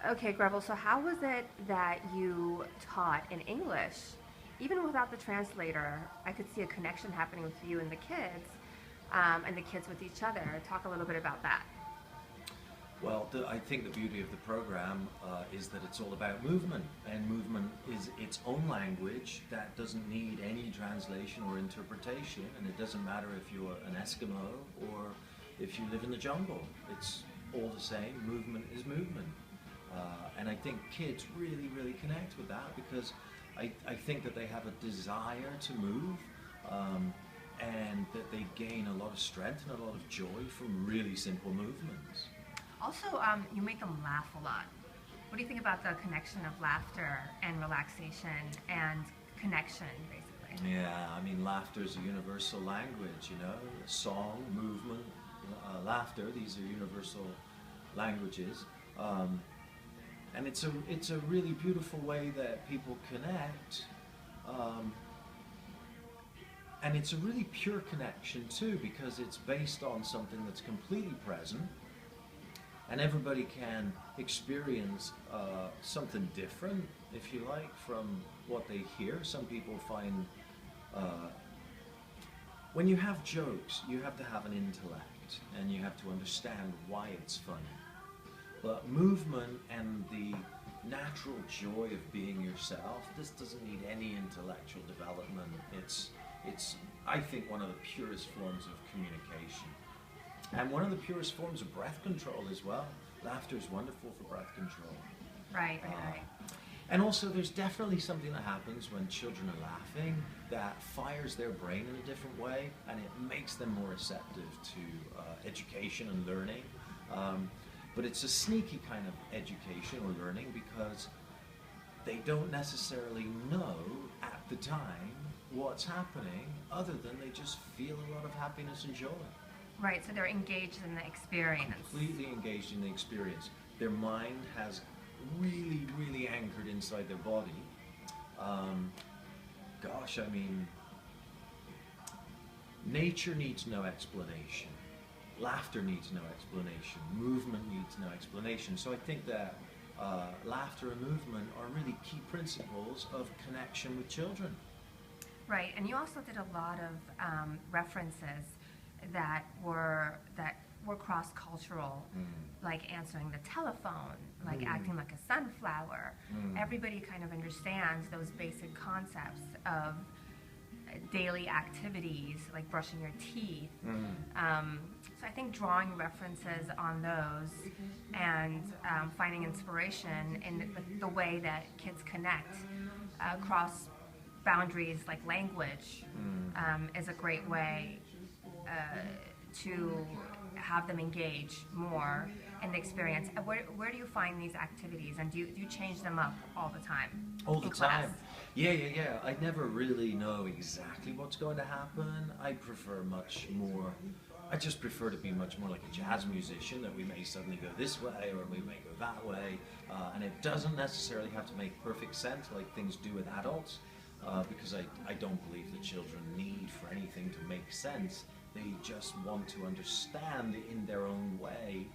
Okay, Greville, so how was it that you taught in English? Even without the translator, I could see a connection happening with you and the kids with each other. Talk a little bit about that. Well, I think the beauty of the program is that it's all about movement, and movement is its own language that doesn't need any translation or interpretation, and it doesn't matter if you're an Eskimo or if you live in the jungle. It's all the same. Movement is movement. And I think kids really, really connect with that because I think that they have a desire to move and that they gain a lot of strength and a lot of joy from really simple movements. Also, you make them laugh a lot. What do you think about the connection of laughter and relaxation and connection, basically? Yeah, I mean, laughter is a universal language, you know, song, movement, laughter, these are universal languages. And it's a really beautiful way that people connect, and it's a really pure connection too because it's based on something that's completely present, and everybody can experience something different, if you like, from what they hear. Some people find when you have jokes, you have to have an intellect, and you have to understand why it's funny. But movement and the natural joy of being yourself, this doesn't need any intellectual development. It's I think, one of the purest forms of communication. And one of the purest forms of breath control as well. Laughter is wonderful for breath control. Right. And also there's definitely something that happens when children are laughing that fires their brain in a different way, and it makes them more receptive to education and learning. But it's a sneaky kind of education or learning because they don't necessarily know at the time what's happening, other than they just feel a lot of happiness and joy. Right, so they're engaged in the experience. Completely engaged in the experience. Their mind has really, really anchored inside their body. Gosh, I mean, nature needs no explanation. Laughter needs no explanation. Movement needs no explanation. So I think that laughter and movement are really key principles of connection with children. Right, and you also did a lot of references that were cross-cultural, like answering the telephone, like acting like a sunflower. Everybody kind of understands those basic concepts of daily activities, like brushing your teeth. So I think drawing references on those and finding inspiration in the way that kids connect across boundaries like language is a great way to have them engage more in the experience. Where do you find these activities, and do you change them up all the time? All the class? time. Yeah. I never really know exactly what's going to happen. I just prefer to be much more like a jazz musician, that we may suddenly go this way or we may go that way, and it doesn't necessarily have to make perfect sense like things do with adults, because I don't believe that children need for anything to make sense. They just want to understand in their own way.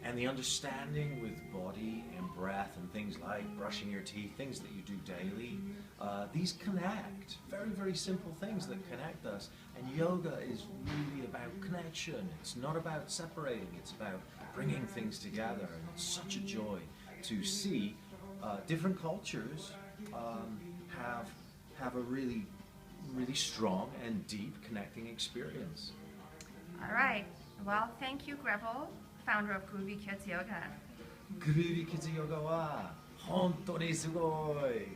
And the understanding with body and breath and things like brushing your teeth, things that you do daily, these connect. Very, very simple things that connect us. And yoga is really about connection. It's not about separating, it's about bringing things together. And it's such a joy to see different cultures have a really, really strong and deep connecting experience. All right. Well, thank you, Greville, founder of Groovykidsyoga. Groovykidsyoga wa hontou ni sugoi.